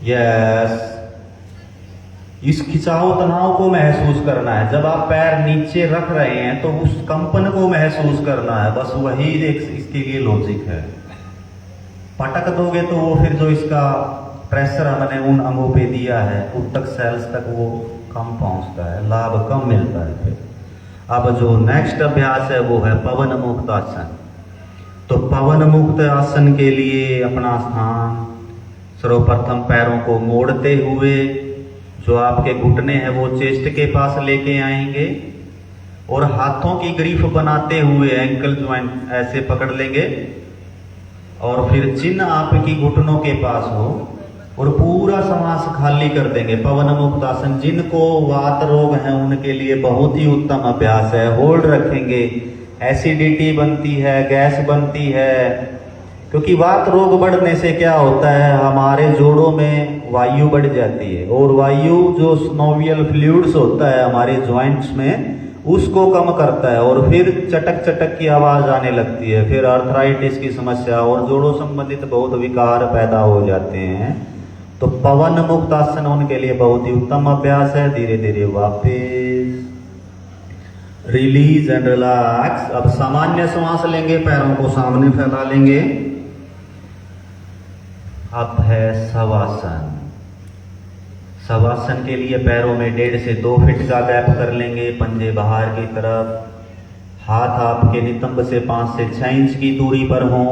यस, इस खिंचाव तनाव को महसूस करना है। जब आप पैर नीचे रख रहे हैं तो उस कंपन को महसूस करना है। बस वही इसके लिए लॉजिक है। पटक दोगे तो वो फिर जो इसका प्रेशर हमने उन अंगों पे दिया है, उत्तक सेल्स तक वो कम पहुंचता है, लाभ कम मिलता है। फिर अब जो नेक्स्ट अभ्यास है वो है पवन मुक्त आसन। तो पवन मुक्त आसन के लिए अपना स्थान सर्वप्रथम पैरों को मोड़ते हुए जो आपके घुटने हैं वो चेस्ट के पास लेके आएंगे और हाथों की ग्रिप बनाते हुए एंकल ज्वाइंट ऐसे पकड़ लेंगे और फिर चिन्ह आपकी घुटनों के पास हो और पूरा श्वास खाली कर देंगे। पवन मुक्त आसन जिनको वात रोग है उनके लिए बहुत ही उत्तम अभ्यास है। होल्ड रखेंगे, एसिडिटी बनती है, गैस बनती है, क्योंकि वात रोग बढ़ने से क्या होता है, हमारे जोड़ों में वायु बढ़ जाती है और वायु जो स्नोवियल फ्लूइड्स होता है हमारे जॉइंट्स में उसको कम करता है और फिर चटक चटक की आवाज आने लगती है। फिर आर्थराइटिस की समस्या और जोड़ों संबंधित बहुत विकार पैदा हो जाते हैं। तो पवन मुक्त आसन उनके लिए बहुत ही उत्तम अभ्यास है। धीरे धीरे वापस रिलीज एंड रिलैक्स। अब सामान्य श्वास लेंगे, पैरों को सामने फैला लेंगे। अब है शवासन। शवासन के लिए पैरों में 1.5 से 2 फीट का गैप कर लेंगे, पंजे बाहर की तरफ, हाथ आपके नितंब से 5 से 6 इंच की दूरी पर हों,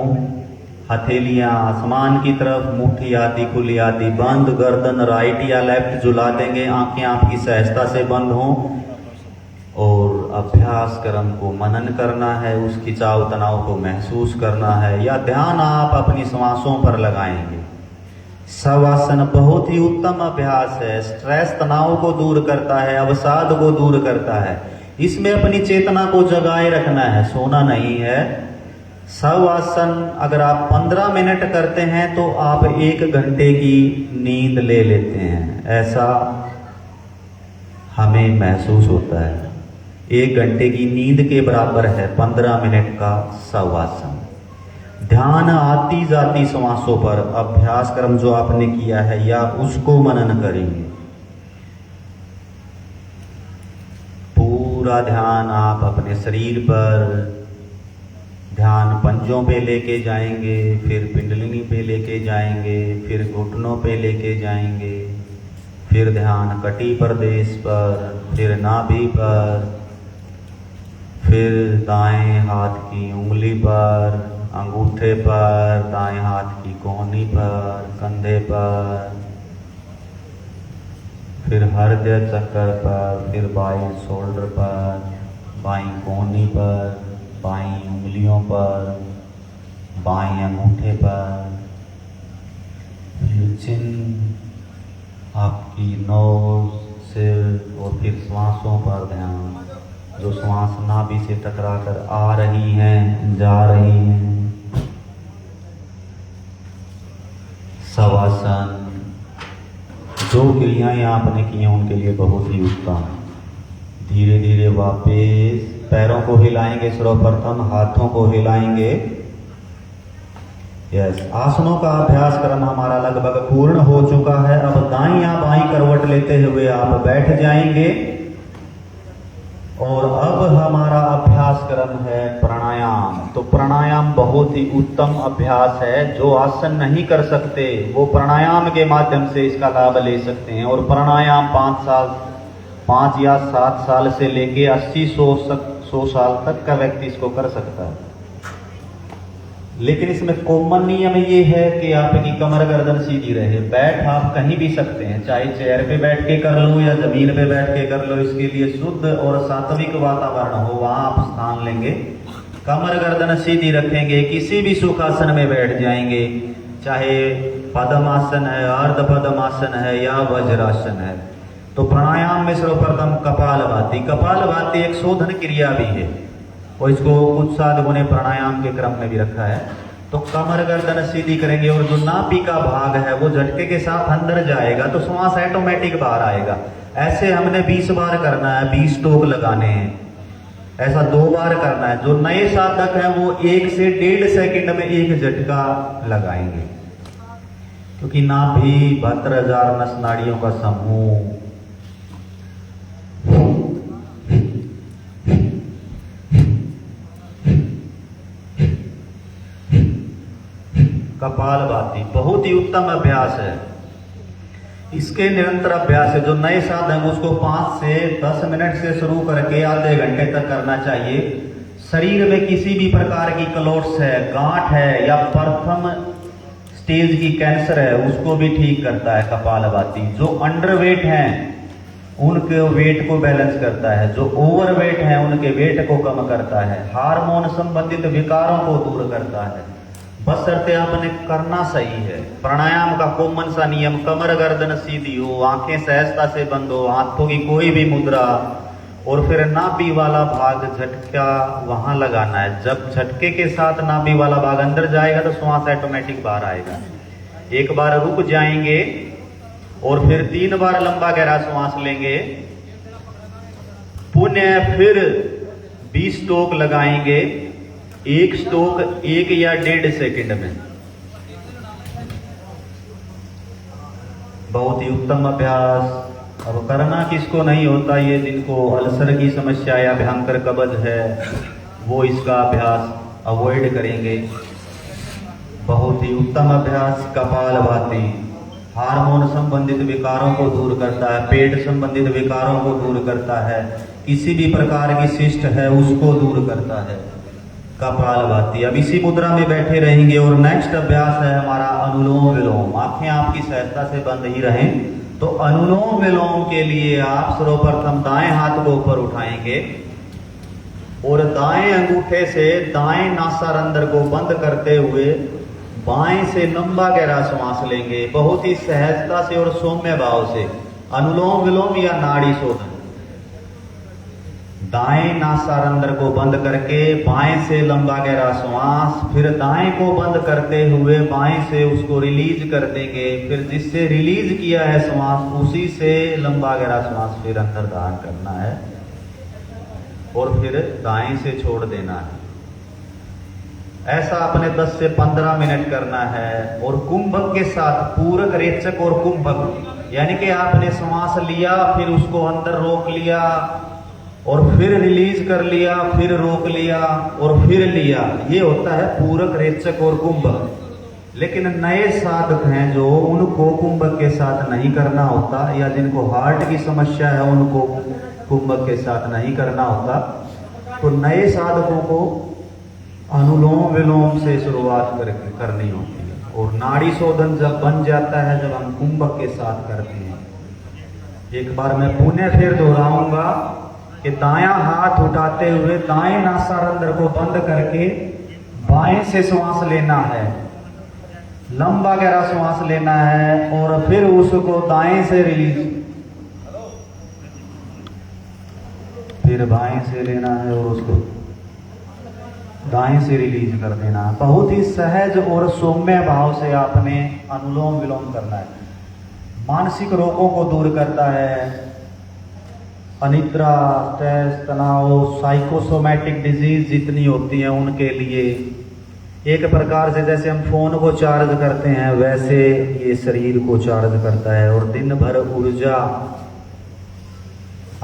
हथेलियां आसमान की तरफ, मुट्ठी आदि खुली आदि बंद, गर्दन राइट या लेफ्ट झुला देंगे, आंखें आपकी सहजता से बंद हों और अभ्यास क्रम को मनन करना है, उस खिंचाव तनाव को महसूस करना है या ध्यान आप अपनी श्वासों पर लगाएंगे। शवासन बहुत ही उत्तम अभ्यास है, स्ट्रेस तनाव को दूर करता है, अवसाद को दूर करता है। इसमें अपनी चेतना को जगाए रखना है, सोना नहीं है। शवासन अगर आप 15 मिनट करते हैं तो आप 1 घंटे की नींद ले लेते हैं, ऐसा हमें महसूस होता है। 1 घंटे की नींद के बराबर है 15 मिनट का शवासन। ध्यान आती जाती श्वासों पर अभ्यास क्रम जो आपने किया है या उसको मनन करेंगे। पूरा ध्यान आप अपने शरीर पर, ध्यान पंजों पे लेके जाएंगे, फिर पिंडलिनी पे लेके जाएंगे, फिर घुटनों पे लेके जाएंगे, फिर ध्यान कटी प्रदेश पर, फिर नाभि पर, फिर दाएं हाथ की उंगली पर, अंगूठे पर, दाएं हाथ की कोहनी पर, कंधे पर, फिर हृदय चक्र पर, फिर बाएं शोल्डर पर, बाईं कोहनी पर, बाईं उंगलियों पर, बाएं अंगूठे पर, फिर चिन्ह, आपकी नोज, सिर और फिर श्वासों पर ध्यान। जो श्वास नाभि से टकराकर आ रही हैं, जा रही हैं। शवासन जो क्रियाएं आपने की हैं उनके लिए बहुत ही उत्तम। धीरे धीरे वापस पैरों को हिलाएंगे, सर्वप्रथम हाथों को हिलाएंगे। यस, आसनों का अभ्यास क्रम हमारा लगभग पूर्ण हो चुका है। अब दाईं या बाईं करवट लेते हुए आप बैठ जाएंगे और अब हमारा अभ्यास क्रम है प्राणायाम। तो प्राणायाम बहुत ही उत्तम अभ्यास है। जो आसन नहीं कर सकते वो प्राणायाम के माध्यम से इसका लाभ ले सकते हैं। और प्राणायाम 5 या 7 साल से लेके 80-100 साल तक का व्यक्ति इसको कर सकता है। लेकिन इसमें कॉमन नियम ये है कि आपकी कमर गर्दन सीधी रहे। बैठ आप कहीं भी सकते हैं, चाहे चेयर पे बैठ के कर लो या जमीन पे बैठ के कर लो। इसके लिए शुद्ध और सात्विक वातावरण हो, वहां आप स्थान लेंगे। कमर गर्दन सीधी रखेंगे, किसी भी सुखासन में बैठ जाएंगे, चाहे पद्मासन है, अर्ध पद्मासन है या वज्रासन है। तो प्राणायाम में सर्वप्रथम कपालभाति। कपालभाति एक शोधन क्रिया भी है और इसको कुछ साधकों ने प्राणायाम के क्रम में भी रखा है। तो कमर गर्दन सीधी करेंगे और जो नाभि का भाग है वो झटके के साथ अंदर जाएगा तो श्वास ऑटोमेटिक बाहर आएगा। ऐसे हमने 20 बार करना है, 20 टोक लगाने हैं। ऐसा 2 बार करना है। जो नए साधक हैं वो 1 से 1.5 सेकंड में एक झटका लगाएंगे, क्योंकि नाभि 72,000 नस नाड़ियों का समूह कपालभाति बहुत ही उत्तम अभ्यास है। इसके निरंतर अभ्यास है। जो नए साधक हैं उसको 5 से 10 मिनट से शुरू करके आधे घंटे तक करना चाहिए। शरीर में किसी भी प्रकार की क्लोट्स है, गांठ है या प्रथम स्टेज की कैंसर है, उसको भी ठीक करता है कपालभाति। जो अंडरवेट हैं उनके वेट को बैलेंस करता है, जो ओवरवेट हैं उनके वेट को कम करता है, हार्मोन संबंधित विकारों को दूर करता है। बशर्ते आपने करना सही है। प्राणायाम का कॉमन सा नियम, कमर गर्दन सीधी हो, आंखें सहजता से बंद हो, हाथों की कोई भी मुद्रा, और फिर नाभि वाला भाग झटका वहां लगाना है। जब झटके के साथ नाभि वाला भाग अंदर जाएगा तो श्वास ऑटोमेटिक बाहर आएगा। एक बार रुक जाएंगे और फिर 3 बार लंबा गहरा श्वास लेंगे, पुनः फिर 20 स्ट्रोक लगाएंगे। एक स्ट्रोक 1 या 1.5 सेकंड में। बहुत ही उत्तम अभ्यास। अब करना किसको नहीं होता, ये जिनको अल्सर की समस्या या भयंकर कब्ज है वो इसका अभ्यास अवॉइड करेंगे। बहुत ही उत्तम अभ्यास कपालभाति। हार्मोन संबंधित विकारों को दूर करता है, पेट संबंधित विकारों को दूर करता है, किसी भी प्रकार की शिष्ट है उसको दूर करता है कपालभाति। अब इसी मुद्रा में बैठे रहेंगे और नेक्स्ट अभ्यास है हमारा अनुलोम विलोम। आंखें आपकी सहजता से बंद ही रहें। तो अनुलोम विलोम के लिए आप सर्वप्रथम दाएं हाथ को ऊपर उठाएंगे और दाएं अंगूठे से दाएं नासारंध्र को बंद करते हुए बाएं से लंबा गहरा श्वास लेंगे, बहुत ही सहजता से और सौम्य भाव से। अनुलोम विलोम या नाड़ी शोधन। दाएं नासारंध्र को बंद करके बाएं से लंबा गहरा श्वास, फिर दाएं को बंद करते हुए बाएं से उसको रिलीज कर देंगे, फिर जिससे रिलीज किया है श्वास उसी से लंबा गहरा श्वास फिर अंदर धारण करना है और फिर दाएं से छोड़ देना है। ऐसा अपने 10 से 15 मिनट करना है। और कुंभक के साथ पूरक, रेचक और कुंभक, यानी कि आपने श्वास लिया फिर उसको अंदर रोक लिया और फिर रिलीज कर लिया, फिर रोक लिया और फिर लिया, ये होता है पूरक, रेचक और कुंभक। लेकिन नए साधक हैं जो, उनको कुंभक के साथ नहीं करना होता, या जिनको हार्ट की समस्या है उनको कुंभक के साथ नहीं करना होता। तो नए साधकों को अनुलोम विलोम से शुरुआत करनी होती है। और नाड़ी शोधन जब बन जाता है जब हम कुंभक के साथ करते हैं। एक बार मैं पुनः फिर दोहराऊंगा कि दायां हाथ उठाते हुए दाएं नासारंध्र को बंद करके बाएं से श्वास लेना है, लंबा गहरा श्वास लेना है और फिर उसको दाएं से रिलीज, फिर बाएं से लेना है और उसको दाएं से रिलीज कर देना। बहुत ही सहज और सौम्य भाव से आपने अनुलोम विलोम करना है। मानसिक रोगों को दूर करता है। अनिद्रा, स्ट्रेस, तनाव, साइकोसोमैटिक डिजीज जितनी होती हैं उनके लिए एक प्रकार से जैसे हम फोन को चार्ज करते हैं वैसे ये शरीर को चार्ज करता है और दिन भर ऊर्जा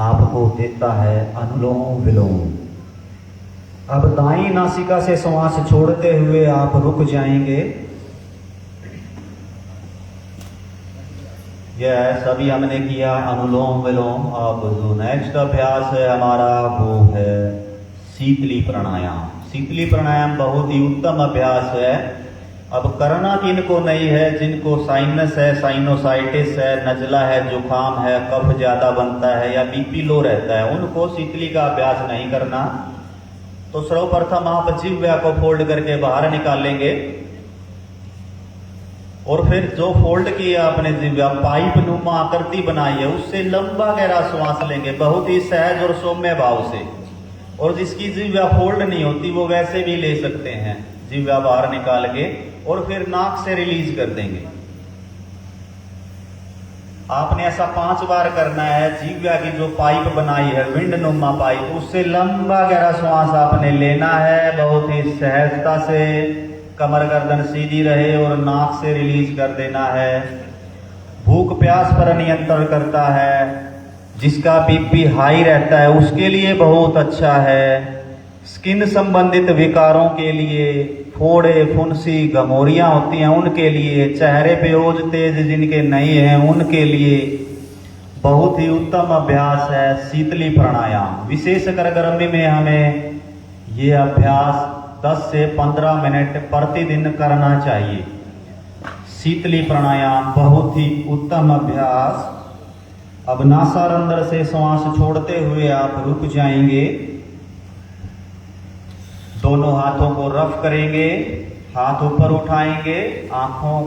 आपको देता है अनुलोम विलोम। अब दाईं नासिका से श्वास छोड़ते हुए आप रुक जाएंगे। यह सभी हमने किया अनुलोम विलोम। अब जो नेक्स्ट अभ्यास है हमारा वो है शीतली प्राणायाम। शीतली प्राणायाम बहुत ही उत्तम अभ्यास है। अब करना किनको नहीं है, जिनको साइनस है, साइनोसाइटिस है, नजला है, जुकाम है, कफ ज्यादा बनता है या बीपी लो रहता है, उनको शीतली का अभ्यास नहीं करना। तो सर्वप्रथम आप जिह्वा को फोल्ड करके बाहर निकालेंगे और फिर जो फोल्ड किया आपने जिह्वा, पाइप नुमा आकृति बनाई है, उससे लंबा गहरा श्वास लेंगे बहुत ही सहज और सौम्य भाव से। और जिसकी जिह्वा फोल्ड नहीं होती वो वैसे भी ले सकते हैं, जिह्वा बाहर निकाल के और फिर नाक से रिलीज कर देंगे। आपने ऐसा 5 बार करना है। जीवा की जो पाइप बनाई है, विंड नुमा पाइप, उससे लंबा गहरा श्वास आपने लेना है, बहुत ही सहजता से। कमर गर्दन सीधी रहे और नाक से रिलीज कर देना है। भूख प्यास पर नियंत्रण करता है। जिसका बीपी हाई रहता है उसके लिए बहुत अच्छा है। स्किन संबंधित विकारों के लिए, फोड़े फुंसी गमोरियां होती हैं उनके लिए, चेहरे पे ओज तेज जिनके नहीं हैं उनके लिए बहुत ही उत्तम अभ्यास है शीतली प्राणायाम। विशेषकर गर्मी में हमें ये अभ्यास 10 से 15 मिनट प्रतिदिन करना चाहिए। शीतली प्राणायाम बहुत ही उत्तम अभ्यास। अब नासारंध्र से श्वास छोड़ते हुए आप रुक जाएंगे। दोनों हाथों को रफ करेंगे, हाथ ऊपर उठाएंगे, आंखों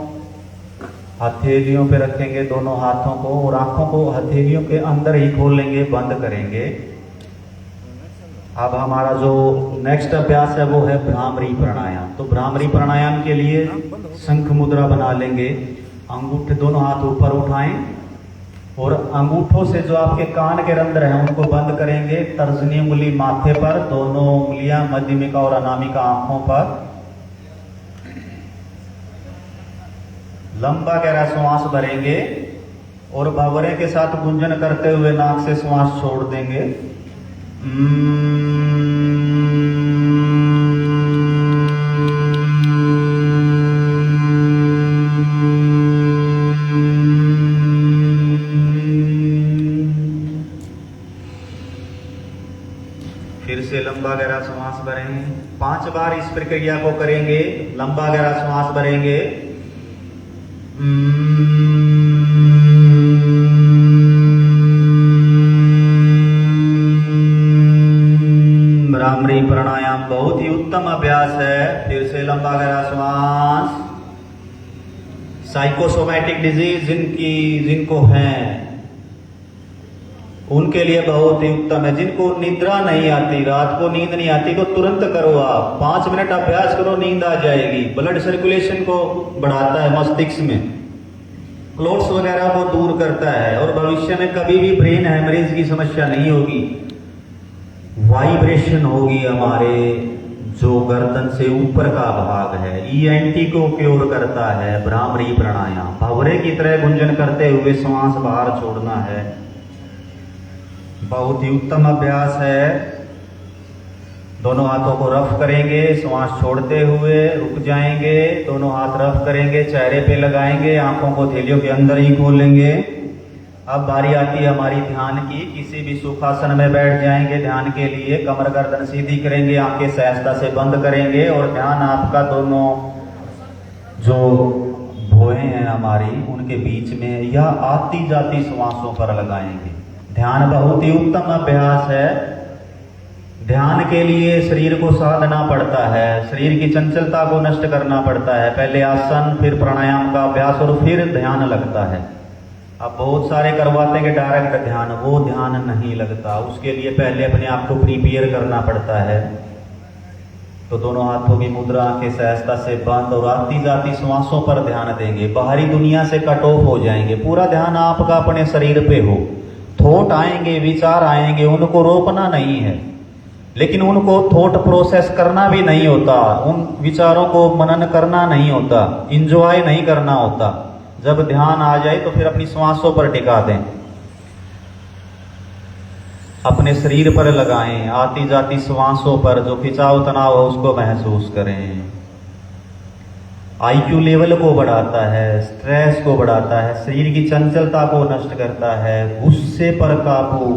हथेलियों पे रखेंगे दोनों हाथों को, और आंखों को हथेलियों के अंदर ही खोलेंगे, बंद करेंगे। अब हमारा जो नेक्स्ट अभ्यास है वो है भ्रामरी प्राणायाम। तो भ्रामरी प्राणायाम के लिए शंख मुद्रा बना लेंगे। अंगूठे दोनों हाथ ऊपर उठाएं और अंगूठों से जो आपके कान के रंध्र हैं उनको बंद करेंगे। तर्जनी उंगली माथे पर, दोनों उंगलियां मध्यमिका और अनामिका आंखों पर। लंबा गहरा श्वास भरेंगे और भंवरे के साथ गुंजन करते हुए नाक से श्वास छोड़ देंगे। फिर से लंबा गहरा श्वास भरें। 5 बार इस प्रक्रिया को करेंगे। लंबा गहरा श्वास भरेंगे। भ्रामरी प्राणायाम बहुत ही उत्तम अभ्यास है। फिर से लंबा गहरा श्वास। साइकोसोमैटिक डिजीज जिनको है उनके लिए बहुत ही उत्तम है। जिनको निद्रा नहीं आती, रात को नींद नहीं आती, तो तुरंत करो आप। 5 मिनट अभ्यास करो, नींद आ जाएगी। ब्लड सर्कुलेशन को बढ़ाता है, मस्तिष्क में क्लोट्स वगैरह को दूर करता है, और भविष्य में कभी भी ब्रेन हेमरेज की समस्या नहीं होगी। वाइब्रेशन होगी हमारे जो गर्दन से ऊपर का भाग है। ENT को क्योर करता है भ्रामरी प्राणायाम। भंवरे की तरह गुंजन करते हुए श्वास बाहर छोड़ना है। बहुत ही उत्तम अभ्यास है। दोनों हाथों को रफ करेंगे, श्वास छोड़ते हुए रुक जाएंगे। दोनों हाथ रफ करेंगे, चेहरे पे लगाएंगे, आंखों को हथेलियों के अंदर ही खोलेंगे। अब बारी आती है हमारी ध्यान की। किसी भी सुखासन में बैठ जाएंगे ध्यान के लिए। कमर गर्दन सीधी करेंगे, आंखें सहजता से बंद करेंगे, और ध्यान आपका दोनों जो भौहें हैं हमारी उनके बीच में या आती जाती श्वासों पर लगाएंगे। ध्यान बहुत ही उत्तम अभ्यास है। ध्यान के लिए शरीर को साधना पड़ता है, शरीर की चंचलता को नष्ट करना पड़ता है। पहले आसन, फिर प्राणायाम का अभ्यास और फिर ध्यान लगता है। अब बहुत सारे करवाते हैं कि डायरेक्ट ध्यान, वो ध्यान नहीं लगता। उसके लिए पहले अपने आप को प्रिपेयर करना पड़ता है। तो दोनों हाथों की मुद्रा के सहजता से बंद और आती जाती श्वासों पर ध्यान देंगे। बाहरी दुनिया से कट ऑफ हो जाएंगे। पूरा ध्यान आपका अपने शरीर पे हो। थॉट आएंगे, विचार आएंगे, उनको रोकना नहीं है, लेकिन उनको थॉट प्रोसेस करना भी नहीं होता। उन विचारों को मनन करना नहीं होता, इंजॉय नहीं करना होता। जब ध्यान आ जाए तो फिर अपनी श्वासों पर टिका दें, अपने शरीर पर लगाएं। आती जाती श्वासों पर जो खिंचाव तनाव है उसको महसूस करें। IQ लेवल को बढ़ाता है, स्ट्रेस को बढ़ाता है, शरीर की चंचलता को नष्ट करता है। गुस्से पर काबू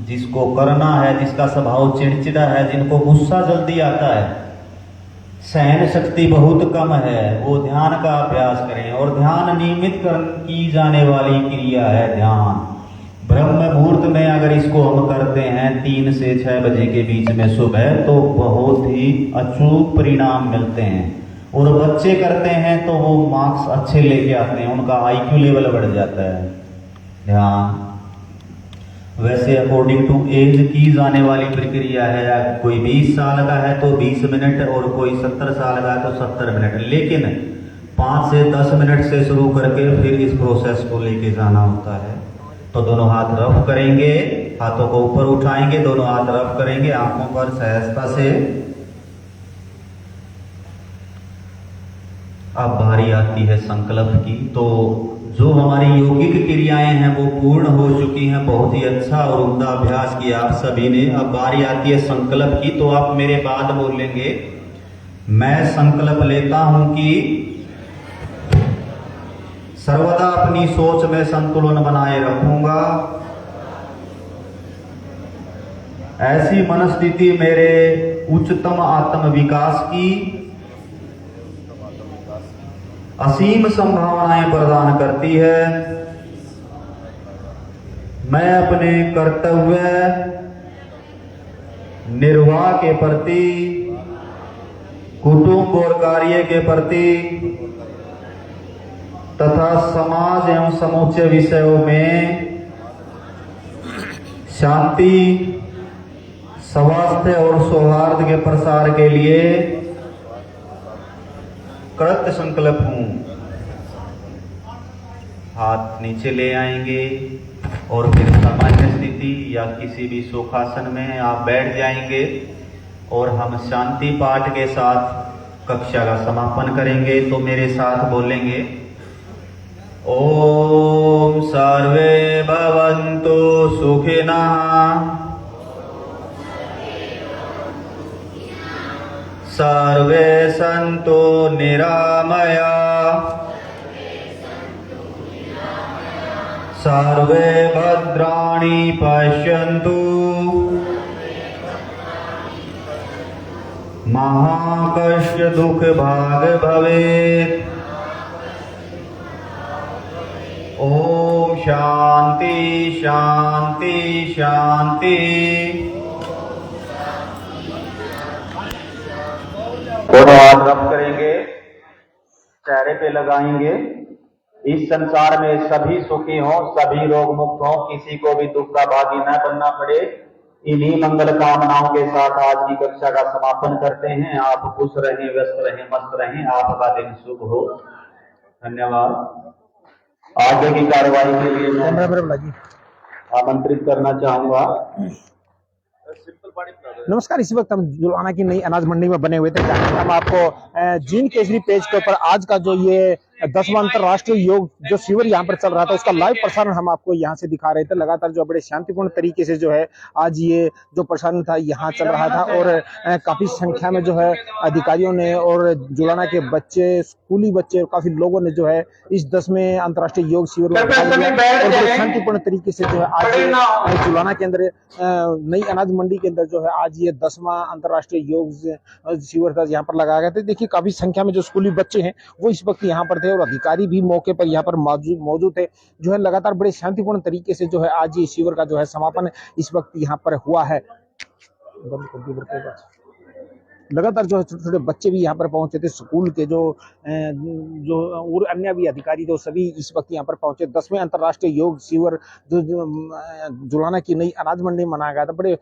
जिसको करना है, जिसका स्वभाव चिड़चिड़ा है, जिनको गुस्सा जल्दी आता है, सहन शक्ति बहुत कम है, वो ध्यान का अभ्यास करें। और ध्यान नियमित की जाने वाली क्रिया है ध्यान। ब्रह्म मुहूर्त में अगर इसको हम करते हैं 3 से 6 बजे के बीच में सुबह, तो बहुत ही अचूक परिणाम मिलते हैं। और बच्चे करते हैं तो वो मार्क्स अच्छे लेके आते हैं, उनका IQ लेवल बढ़ जाता है। ध्यान वैसे अकॉर्डिंग टू एज की जाने वाली प्रक्रिया है। कोई 20 साल का है तो 20 मिनट, और कोई 70 साल का है तो 70 मिनट। लेकिन 5 से 10 मिनट से शुरू करके फिर इस प्रोसेस को लेके जाना होता है। तो दोनों हाथ रफ करेंगे, हाथों को ऊपर उठाएंगे, दोनों हाथ रफ करेंगे, आंखों पर सहजता से। अब बारी आती है संकल्प की। तो जो हमारी यौगिक क्रियाएं हैं वो पूर्ण हो चुकी हैं, बहुत ही अच्छा और उम्दा अभ्यास किया आप सभी ने। अब बारी आती है संकल्प की। तो आप मेरे बाद बोलेंगे, मैं संकल्प लेता हूं कि सर्वदा अपनी सोच में संतुलन बनाए रखूंगा। ऐसी मनस्थिति मेरे उच्चतम आत्म विकास की असीम संभावनाएं प्रदान करती है। मैं अपने कर्तव्य निर्वाह के प्रति, कुटुंब और कार्य के प्रति तथा समाज एवं समूचे विषयों में शांति, स्वास्थ्य और सौहार्द के प्रसार के लिए कृत संकल्प हूं। हाथ नीचे ले आएंगे और फिर सामान्य स्थिति या किसी भी सुखासन में आप बैठ जाएंगे और हम शांति पाठ के साथ कक्षा का समापन करेंगे। तो मेरे साथ बोलेंगे, ओम सर्वे भवन्तु सुखिनः, सर्वे सन्तु निरामया, सर्वे भद्राणि पश्यन्तु, महाकष्ट दुख भाग भवेत्। ओम शांति शांति शांति। दोनों हाथ रब करेंगे, चेहरे पे लगाएंगे। इस संसार में सभी सुखी हों, सभी रोग मुक्त हों, किसी को भी दुख का भागी न बनना पड़े। इन्हीं मंगल कामनाओं के साथ आज की कक्षा का समापन करते हैं। आप खुश रहें, व्यस्त रहें, मस्त रहें। आपका दिन शुभ हो। धन्यवाद। आगे की कार्यवाही के लिए मैं आमंत्रित करना चाहूंगा। नमस्कार, इसी वक्त हम जुलाना की नई अनाज मंडी में बने हुए थे, जहाँ हम आपको जीन केसरी पेज के ऊपर आज का जो ये 10वां अंतर्राष्ट्रीय योग जो शिविर यहाँ पर चल रहा था उसका लाइव प्रसारण हम आपको यहाँ से दिखा रहे थे। लगातार जो बड़े शांतिपूर्ण तरीके से जो है आज ये जो प्रसारण था यहाँ चल रहा था और काफी संख्या में जो है अधिकारियों ने और जुलाना के बच्चे, स्कूली बच्चे, काफी लोगों ने जो है इस 10वें अंतर्राष्ट्रीय योग शिविर में भाग लिया और बड़े शांतिपूर्ण तरीके से जो है आज जुलाना के अंदर नई अनाज मंडी के अंदर जो है आज ये 10वां अंतर्राष्ट्रीय योग शिविर था यहाँ पर लगाया गया था। देखिए काफी संख्या में जो स्कूली बच्चे हैं वो इस वक्त यहाँ पर थे और अधिकारी भी मौके पर यहाँ पर मौजूद थे। जो है लगातार बड़े शांतिपूर्ण तरीके से जो है आज ये शिविर का जो है समापन इस वक्त यहाँ पर हुआ है। लगातार जो है छोटे छोटे बच्चे भी यहाँ पर पहुंचे थे, स्कूल के जो और अन्य भी अधिकारी थे सभी इस वक्त यहाँ पर पहुंचे। 10वें अंतर्राष्ट्रीय योग शिविर जो जुलाना की नई अनाज मंडी में मनाया गया था, बड़े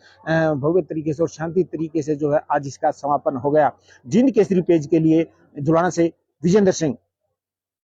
भव्य तरीके से और शांति तरीके से जो है आज इसका समापन हो गया। जीन केसरी पेज के लिए जुलाना से विजेंद्र सिंह।